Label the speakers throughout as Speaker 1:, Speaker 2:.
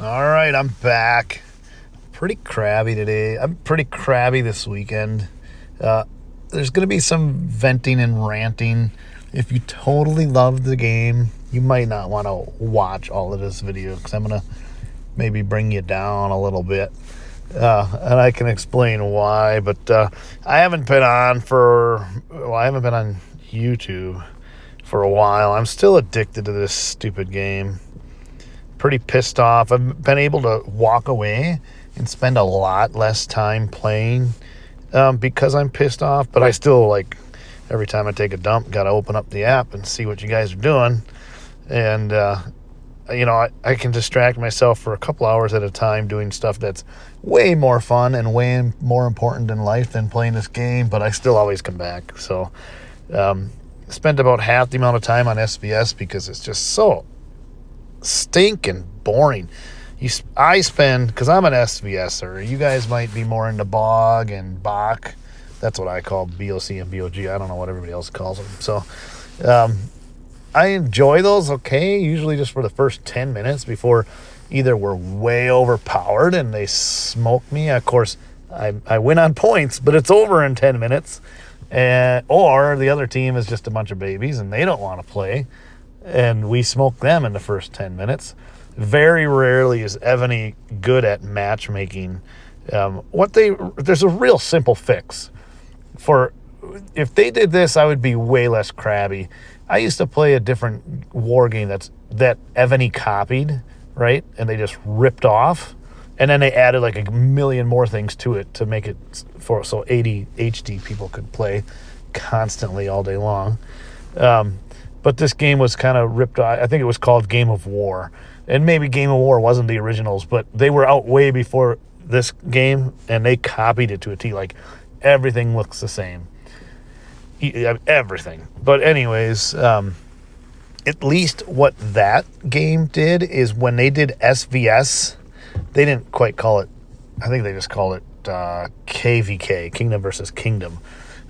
Speaker 1: All right, I'm back. Pretty crabby today. I'm pretty crabby this weekend. There's going to be some venting and ranting. If you totally love the game, you might not want to watch all of this video because I'm going to maybe bring you down a little bit. And I can explain why, but I haven't been on YouTube for a while. I'm still addicted to this stupid game. Pretty pissed off. I've been able to walk away and spend a lot less time playing because I'm pissed off, but I still, every time I take a dump, got to open up the app and see what you guys are doing. And, I can distract myself for a couple hours at a time doing stuff that's way more fun and way more important in life than playing this game, but I still always come back. So, spent about half the amount of time on SVS because it's just so stinking boring. I spend, because I'm an SVSer, you guys might be more into Bog and Bach. That's what I call BOC and BOG. I don't know what everybody else calls them. So I enjoy those, okay, usually just for the first 10 minutes before either we're way overpowered and they smoke me. Of course, I win on points, but it's over in 10 minutes. Or the other team is just a bunch of babies and they don't want to play, and we smoke them in the first 10 minutes. Very rarely is Evony good at matchmaking. There's a real simple fix. If they did this, I would be way less crabby. I used to play a different war game that Evony copied, right? And they just ripped off. And then they added like a million more things to it to make it so 80 HD people could play constantly all day long. But this game was kind of ripped off. I think it was called Game of War. And maybe Game of War wasn't the originals, but they were out way before this game, and they copied it to a T. Like, everything looks the same. Everything. But anyways, at least what that game did is when they did SVS, they didn't quite call it, I think they just called it KVK, Kingdom versus Kingdom.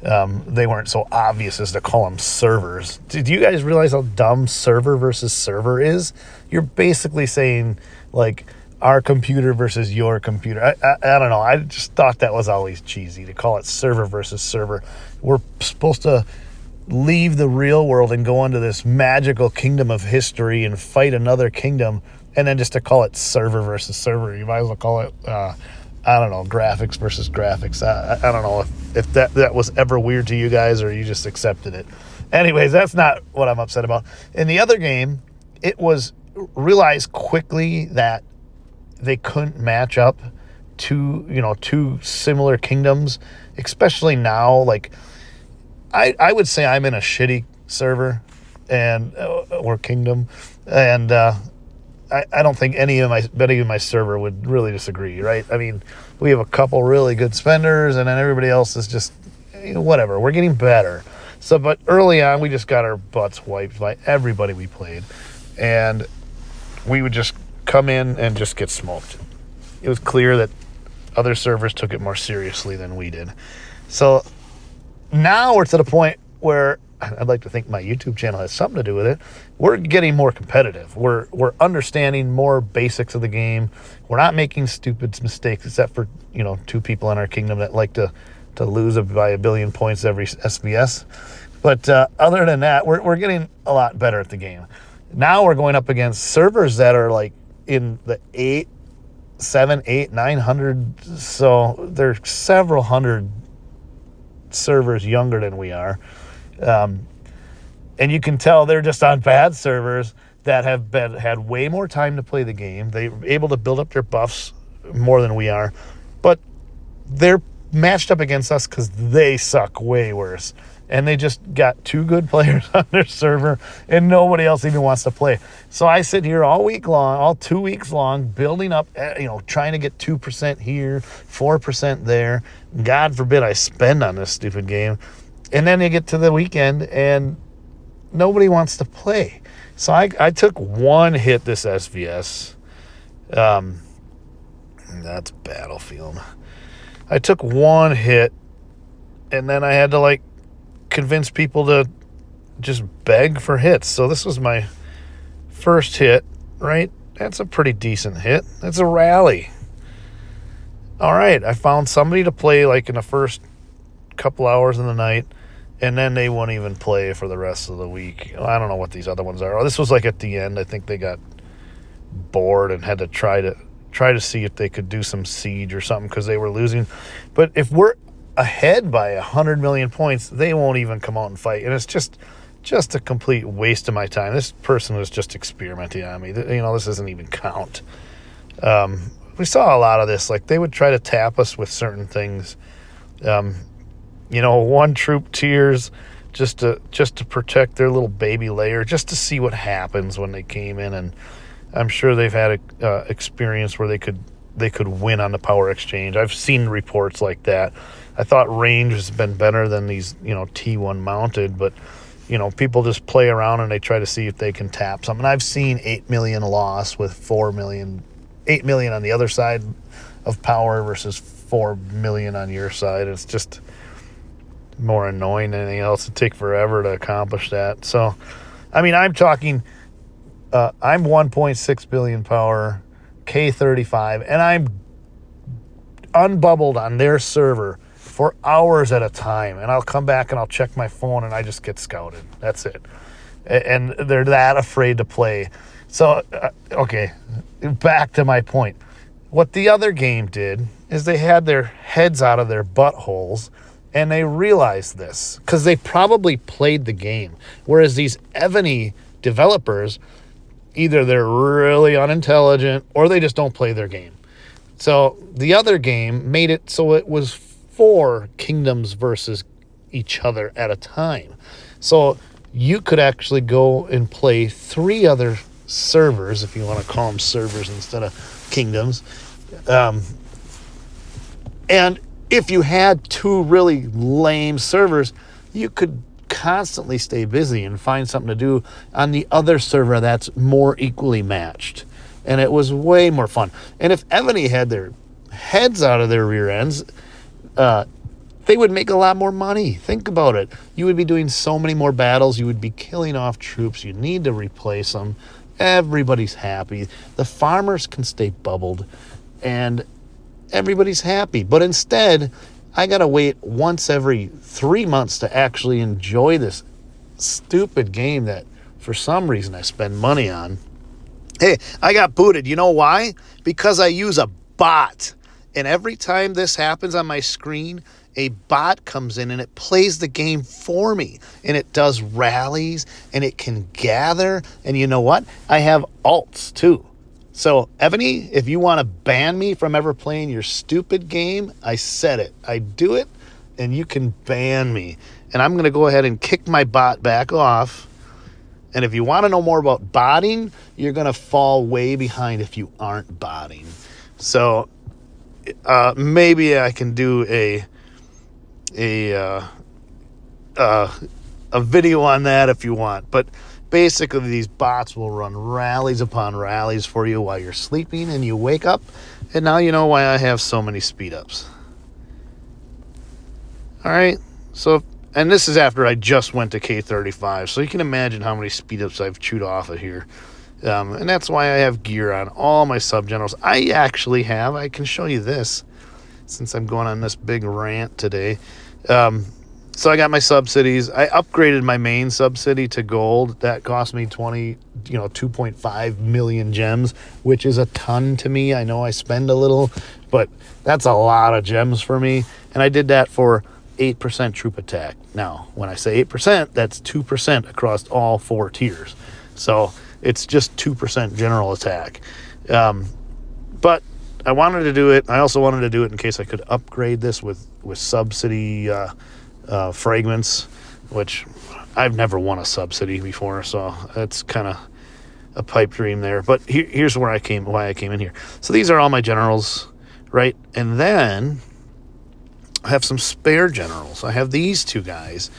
Speaker 1: They weren't so obvious as to call them servers. Did you guys realize how dumb server versus server is? You're basically saying, our computer versus your computer. I don't know. I just thought that was always cheesy to call it server versus server. We're supposed to leave the real world and go into this magical kingdom of history and fight another kingdom, and then just to call it server versus server, you might as well call it graphics versus graphics. I don't know if that was ever weird to you guys or you just accepted it. Anyways, that's not what I'm upset about. In the other game, it was realized quickly that they couldn't match up two similar kingdoms, especially now. I would say I'm in a shitty server or kingdom, and I don't think any of my server would really disagree, right? I mean, we have a couple really good spenders, and then everybody else is just whatever. We're getting better. So, but early on, we just got our butts wiped by everybody we played, and we would just come in and just get smoked. It was clear that other servers took it more seriously than we did. So now we're to the point where I'd like to think my YouTube channel has something to do with it. We're getting more competitive. We're understanding more basics of the game. We're not making stupid mistakes, except for two people in our kingdom that like to lose by a billion points every SVS. But other than that, we're getting a lot better at the game. Now we're going up against servers that are in the 900. So they're several hundred servers younger than we are. And you can tell they're just on bad servers that have had way more time to play the game. They're able to build up their buffs more than we are, but they're matched up against us because they suck way worse. And they just got two good players on their server, and nobody else even wants to play. So I sit here all 2 weeks long, building up, trying to get 2% here, 4% there. God forbid I spend on this stupid game. And then you get to the weekend, and nobody wants to play. So I took one hit this SVS. That's Battlefield. I took one hit, and then I had to, convince people to just beg for hits. So this was my first hit, right? That's a pretty decent hit. That's a rally. All right, I found somebody to play like in the first couple hours in the night, and then they won't even play for the rest of the week. I don't know what these other ones are. Oh, this was like at the end. I think they got bored and had to try to see if they could do some siege or something because they were losing. But if we're ahead by 100 million points, they won't even come out and fight, and it's just a complete waste of my time. This person was just experimenting on me. This doesn't even count. We saw a lot of this. Like, they would try to tap us with certain things. One troop tiers just to protect their little baby layer, just to see what happens when they came in. And I'm sure they've had experience where they could win on the power exchange. I've seen reports like that. I thought range has been better than these, T1 mounted, but people just play around and they try to see if they can tap something. I've seen 8 million loss with 8 million on the other side of power versus 4 million on your side. It's just more annoying than anything else. It'd take forever to accomplish that. So, I'm talking, I'm 1.6 billion power, K35, and I'm unbubbled on their server for hours at a time. And I'll come back and I'll check my phone and I just get scouted. That's it. And they're that afraid to play. So, okay, back to my point. What the other game did is they had their heads out of their buttholes, and they realized this because they probably played the game. Whereas these Evony developers, either they're really unintelligent or they just don't play their game. So the other game made it so it was 4 kingdoms versus each other at a time. So you could actually go and play 3 other servers, if you want to call them servers instead of kingdoms. And if you had 2 really lame servers, you could constantly stay busy and find something to do on the other server that's more equally matched. And it was way more fun. And if Evony had their heads out of their rear ends, they would make a lot more money. Think about it. You would be doing so many more battles. You would be killing off troops. You need to replace them. Everybody's happy. The farmers can stay bubbled, and everybody's happy. But instead, I got to wait once every 3 months to actually enjoy this stupid game that, for some reason, I spend money on. Hey, I got booted. You know why? Because I use a bot. And every time this happens on my screen, a bot comes in and it plays the game for me. And it does rallies and it can gather. And you know what? I have alts too. So, Evony, if you want to ban me from ever playing your stupid game, I said it. I do it, and you can ban me. And I'm going to go ahead and kick my bot back off. And if you want to know more about botting, you're going to fall way behind if you aren't botting. So, maybe I can do a video on that if you want. But basically, these bots will run rallies upon rallies for you while you're sleeping, and you wake up, and now you know why I have so many speed-ups. All right, so, and this is after I just went to K35, so you can imagine how many speed-ups I've chewed off of here. And that's why I have gear on all my sub-generals. I actually have, I can show you this, since I'm going on this big rant today. So I got my sub-cities. I upgraded my main sub-city to gold. That cost me 2.5 million gems, which is a ton to me. I know I spend a little, but that's a lot of gems for me. And I did that for 8% troop attack. Now, when I say 8%, that's 2% across all 4 tiers. So it's just 2% general attack. But I wanted to do it. I also wanted to do it in case I could upgrade this with sub-city fragments, which I've never won a sub-city before, so that's kind of a pipe dream there. But here's why I came in here. So these are all my generals, right? And then I have some spare generals. I have these 2 guys.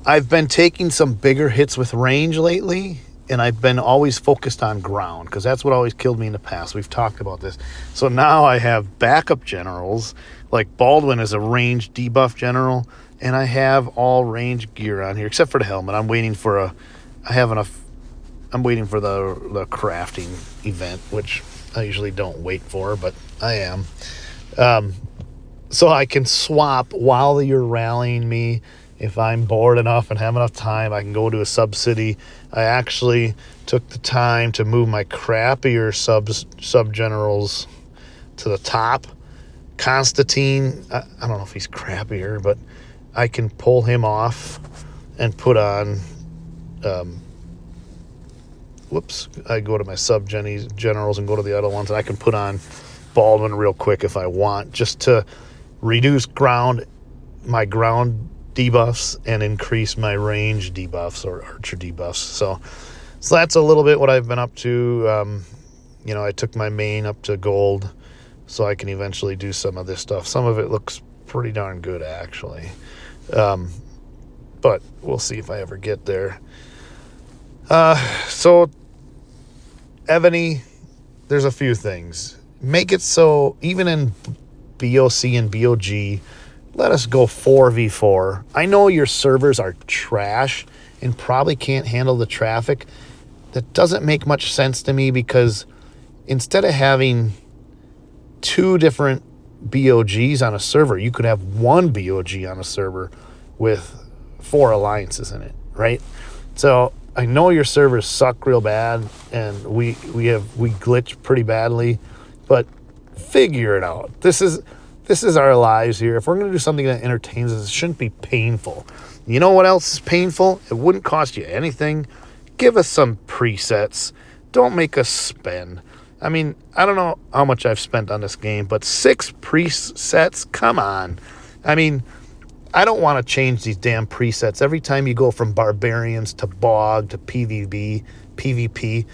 Speaker 1: I've been taking some bigger hits with range lately, and I've been always focused on ground because that's what always killed me in the past. We've talked about this. So now I have backup generals. Like Baldwin is a range debuff general, and I have all range gear on here except for the helmet. I'm waiting for I have enough I'm waiting for the crafting event, which I usually don't wait for, but I am. So I can swap while you're rallying me. If I'm bored enough and have enough time, I can go to a sub-city. I actually took the time to move my crappier sub-generals to the top. Constantine, I don't know if he's crappier, but I can pull him off and put on... I go to my sub-generals and go to the other ones, and I can put on Baldwin real quick if I want, just to reduce my ground debuffs and increase my range debuffs or archer debuffs. So that's a little bit what I've been up to. I took my main up to gold so I can eventually do some of this stuff. Some of it looks pretty darn good, actually. But we'll see if I ever get there. So Evony, there's a few things. Make it so even in BOC and BOG, let us go 4v4. I know your servers are trash and probably can't handle the traffic. That doesn't make much sense to me, because instead of having 2 different BOGs on a server, you could have 1 BOG on a server with 4 alliances in it, right? So I know your servers suck real bad, and we glitch pretty badly, but figure it out. This is our lives here. If we're going to do something that entertains us, it shouldn't be painful. You know what else is painful? It wouldn't cost you anything. Give us some presets. Don't make us spend. I mean, I don't know how much I've spent on this game, but 6 presets? Come on. I mean, I don't want to change these damn presets. Every time you go from barbarians to bog to PvP,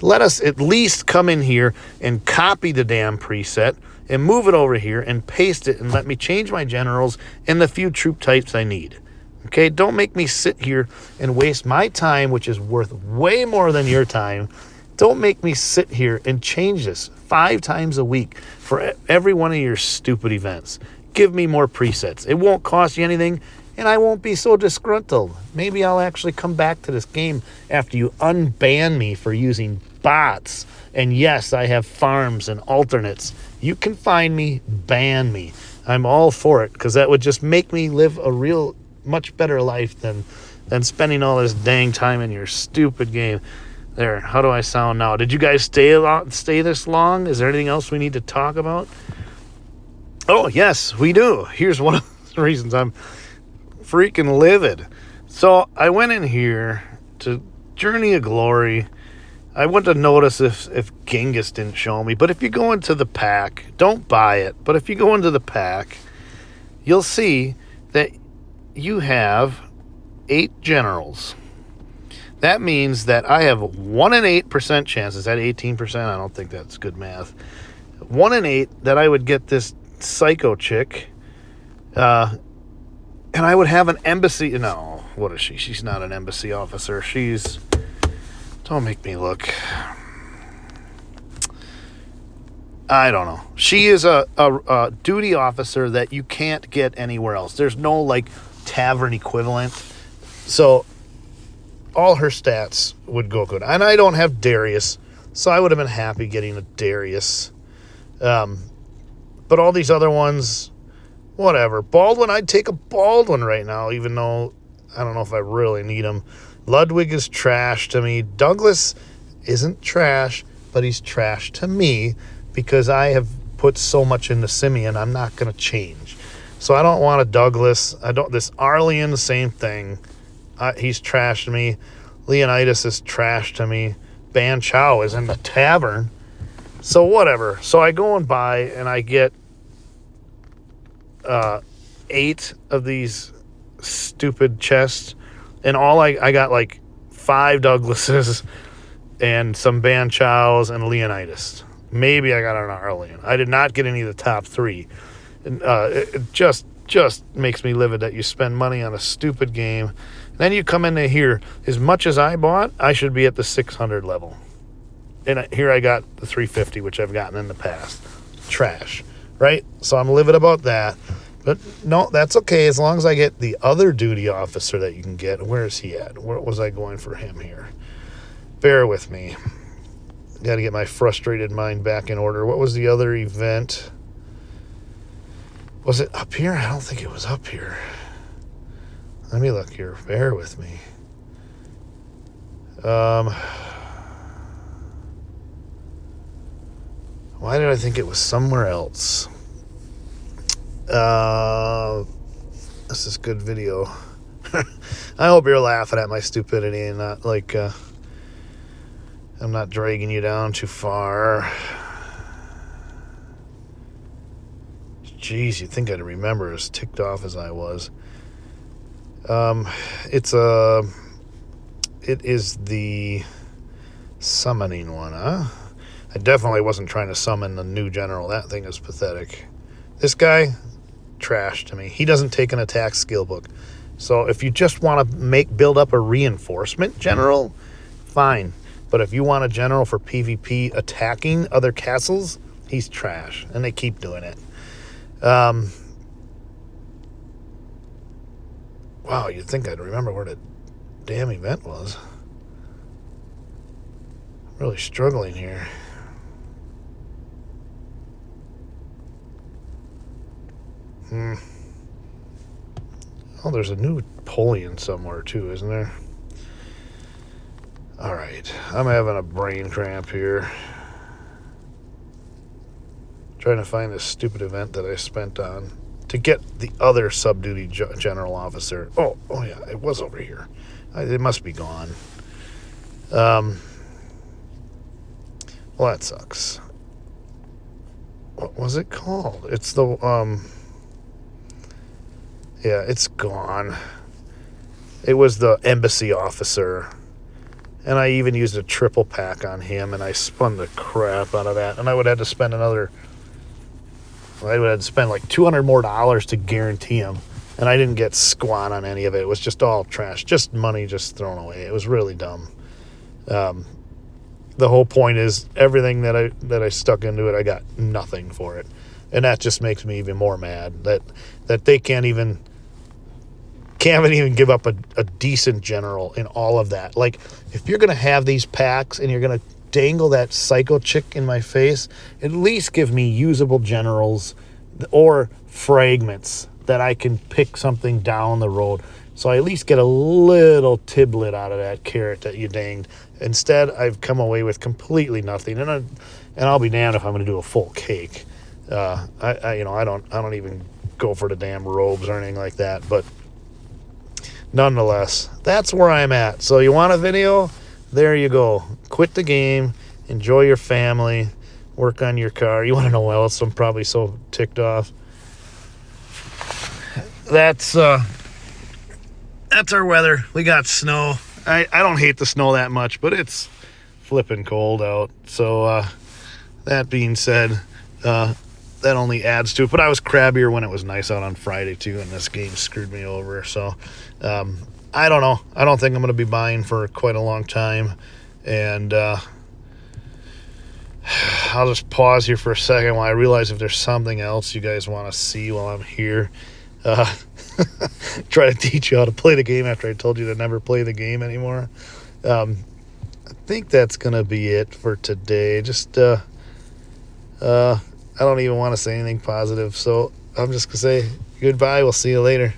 Speaker 1: let us at least come in here and copy the damn preset and move it over here and paste it and let me change my generals and the few troop types I need. Okay, don't make me sit here and waste my time, which is worth way more than your time. Don't make me sit here and change this 5 times a week for every one of your stupid events. Give me more presets. It won't cost you anything, and I won't be so disgruntled. Maybe I'll actually come back to this game after you unban me for using bots. And yes, I have farms and alternates. You can find me, ban me. I'm all for it, because that would just make me live a real much better life than spending all this dang time in your stupid game. There, how do I sound now? Did you guys stay this long? Is there anything else we need to talk about? Oh, yes, we do. Here's one of the reasons I'm freaking livid. So I went in here to Journey of Glory. I went to notice if Genghis didn't show me. But if you go into the pack, don't buy it. But if you go into the pack, you'll see that you have 8 generals. That means that I have 1 in 8% chance. Is that 18%? I don't think that's good math. 1 in 8 that I would get this psycho chick, and I would have an embassy. No, what is she? She's not an embassy officer. She's... Don't make me look. I don't know. She is a duty officer that you can't get anywhere else. There's no, like, tavern equivalent. So all her stats would go good. And I don't have Darius, so I would have been happy getting a Darius. But all these other ones, whatever. Baldwin, I'd take a Baldwin right now, even though I don't know if I really need him. Ludwig is trash to me. Douglas isn't trash, but he's trash to me because I have put so much into Simeon. I'm not going to change. So I don't want a Douglas. This Arlian, same thing. He's trash to me. Leonidas is trash to me. Ban Chao is in the tavern. So whatever. So I go and buy, and I get 8 of these stupid chests. And I got like 5 Douglases and some Ban Chaos and Leonidas. Maybe I got an Arlian. I did not get any of the top 3. And, it just makes me livid that you spend money on a stupid game. And then you come into here. As much as I bought, I should be at the 600 level. And here I got the 350, which I've gotten in the past. Trash, right? So I'm livid about that. But no, that's okay as long as I get the other duty officer that you can get. Where is he at? Where was I going for him here? bear with me. Got to get my frustrated mind back in order. What was the other event? Was it up here? I don't think it was up here. Let me look here. Bear with me. Why did I think it was somewhere else? This is good video. I hope you're laughing at my stupidity and not like I'm not dragging you down too far. Jeez, you'd think I'd remember as ticked off as I was. It is the summoning one, huh? I definitely wasn't trying to summon the new general. That thing is pathetic. This guy, trash to me. He doesn't take an attack skill book. So if you just want to build up a reinforcement general, fine. But if you want a general for PvP attacking other castles, he's trash. And they keep doing it. Wow, you'd think I'd remember where the damn event was. I'm really struggling here. Oh, there's a new Napoleon somewhere too, isn't there? All right, I'm having a brain cramp here. Trying to find this stupid event that I spent on to get the other sub-duty general officer. Oh yeah, it was over here. It must be gone. Well, that sucks. What was it called? It's the yeah, it's gone. It was the embassy officer. And I even used a triple pack on him, and I spun the crap out of that. And I would have to spend like $200 more to guarantee him. And I didn't get squat on any of it. It was just all trash. Just money just thrown away. It was really dumb. The whole point is everything that I stuck into it, I got nothing for it. And that just makes me even more mad that they can't even give up a decent general in all of that. Like, if you're going to have these packs and you're going to dangle that psycho chick in my face, at least give me usable generals or fragments that I can pick something down the road. So I at least get a little tiblet out of that carrot that you danged. Instead, I've come away with completely nothing. And I'll be damned if I'm going to do a full cake. I don't even go for the damn robes or anything like that. But nonetheless, that's where I'm at. So you want a video? There you go. Quit the game. Enjoy your family. Work on your car. You want to know what else I'm probably so ticked off? That's our weather. We got snow. I don't hate the snow that much, but it's flipping cold out. So that being said, that only adds to it. But I was crabbier when it was nice out on Friday too, and this game screwed me over. So I don't know. I don't think I'm going to be buying for quite a long time. And I'll just pause here for a second while I realize if there's something else you guys want to see while I'm here. Try to teach you how to play the game after I told you to never play the game anymore. I think that's going to be it for today. Just I don't even want to say anything positive, so I'm just going to say goodbye. We'll see you later.